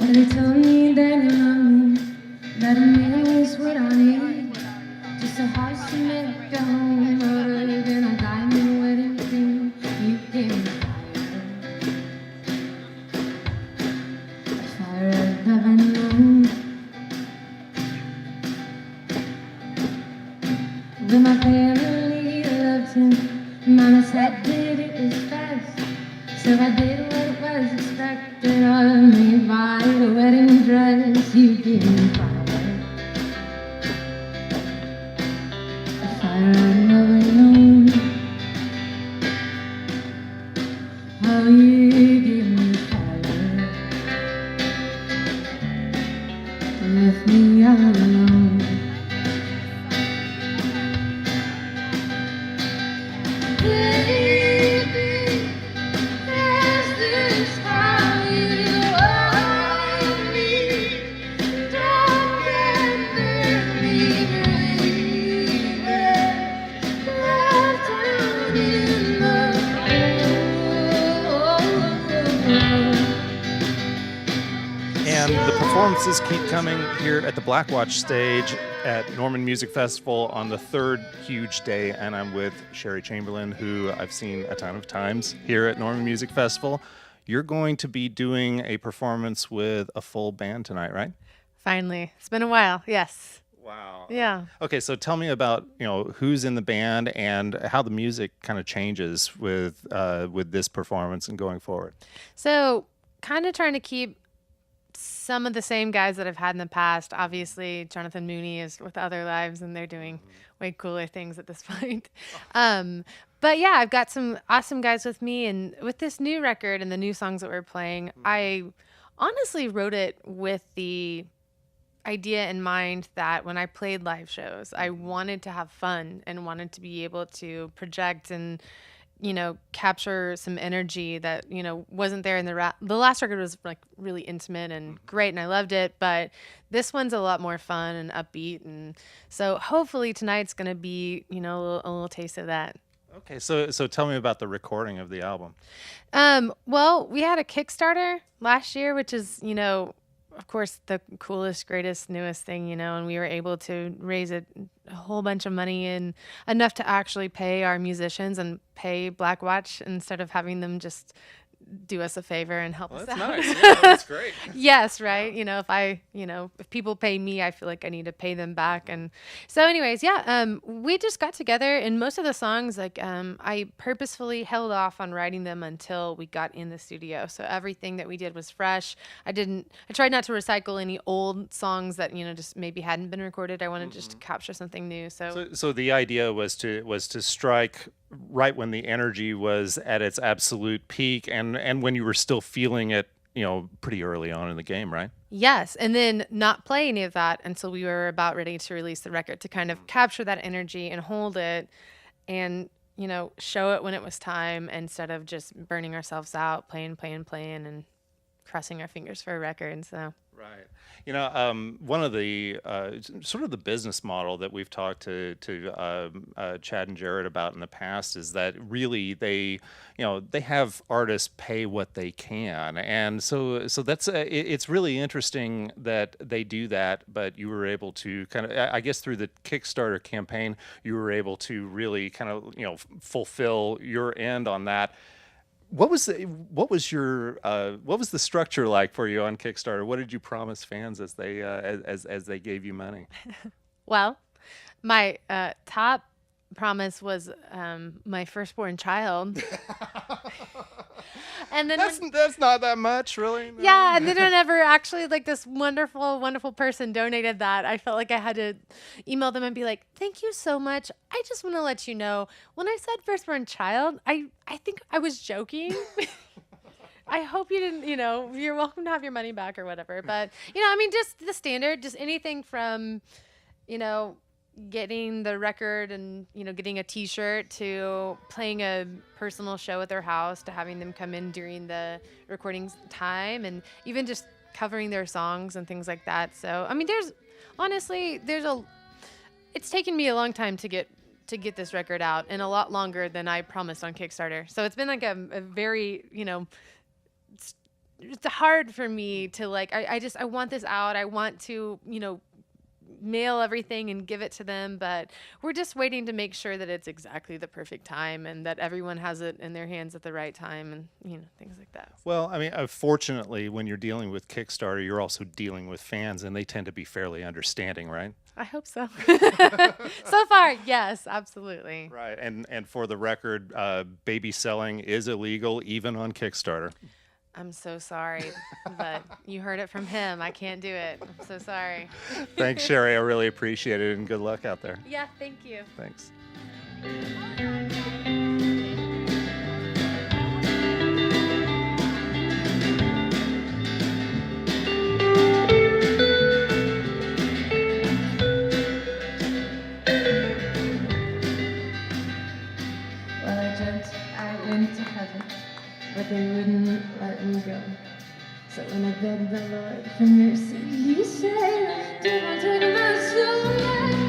They told me that you love me, that a man is what I need. Just a house to make a home, other than a diamond wedding ring. You gave me fire I've never known. When my family loved him, Mama said that it was fast, so I did what was expected of me. Buy a wedding dress, you gave me fire I've never known. Oh, you gave me fire, left me all alone. Baby, is this how you want me? Don't let me believe it. Left out in the And the performances keep coming here at the Black Watch stage at Norman Music Festival on the third huge day. And I'm with Sherree Chamberlain, who I've seen a ton of times here at Norman Music Festival. You're going to be doing a performance with a full band tonight, right? Finally. It's been a while. Yes. Wow. Yeah. Okay, so tell me about, who's in the band and how the music kind of changes with this performance and going forward. So kind of trying to keep some of the same guys that I've had in the past. Obviously, Jonathan Mooney is with Other Lives, and they're doing way cooler things at this point. But yeah, I've got some awesome guys with me, and with this new record and the new songs that we're playing, I honestly wrote it with the idea in mind that when I played live shows, I wanted to have fun and wanted to be able to project and capture some energy that, wasn't there in the last record was like really intimate and great and I loved it, but this one's a lot more fun and upbeat. And so hopefully tonight's going to be, a little taste of that. Okay, so tell me about the recording of the album. Well, we had a Kickstarter last year, which is, of course, the coolest, greatest, newest thing, and we were able to raise a whole bunch of money and enough to actually pay our musicians and pay Black Watch instead of having them just do us a favor and help us That's out. nice. Yeah, that's great. Yes, right. If people pay me, I feel like I need to pay them back. And so anyways, we just got together, and most of the songs, I purposefully held off on writing them until we got in the studio. So everything that we did was fresh. I tried not to recycle any old songs that, just maybe hadn't been recorded. I wanted just to capture something new. So the idea was to strike right when the energy was at its absolute peak and when you were still feeling it, pretty early on in the game, right? Yes, and then not play any of that until we were about ready to release the record, to kind of capture that energy and hold it and, show it when it was time instead of just burning ourselves out, playing and crossing our fingers for a record. So Right. One of the sort of the business model that we've talked to Chad and Jared about in the past is that really they have artists pay what they can, and so that's it's really interesting that they do that. But you were able to kind of, I guess, through the Kickstarter campaign, you were able to really kind of fulfill your end on that. What was the structure like for you on Kickstarter? What did you promise fans as they gave you money? well, my top promise was my firstborn child. And then that's not that much, really. No? Yeah, and then whenever actually this wonderful person donated that, I felt like I had to email them and be like, "Thank you so much. I just want to let you know, when I said firstborn child, I think I was joking." I hope you didn't, you're welcome to have your money back or whatever. But, just the standard, just anything from, getting the record and, getting a t-shirt to playing a personal show at their house to having them come in during the recording time and even just covering their songs and things like that. So, it's taken me a long time to get this record out, and a lot longer than I promised on Kickstarter. So it's been like a very, it's hard for me to like, I want this out. I want to, mail everything and give it to them, but we're just waiting to make sure that it's exactly the perfect time and that everyone has it in their hands at the right time and things like that. Well, I mean, fortunately, when you're dealing with Kickstarter, you're also dealing with fans, and they tend to be fairly understanding, right? I hope so. So far, yes, absolutely. Right, and for the record, baby selling is illegal even on Kickstarter. I'm so sorry, but you heard it from him. I can't do it. I'm so sorry. Thanks, Sherree. I really appreciate it, and good luck out there. Yeah, thank you. Thanks. Well, I dreamt I went to heaven, but they wouldn't let me go. So when I begged the Lord for mercy, he said, do not take my soul.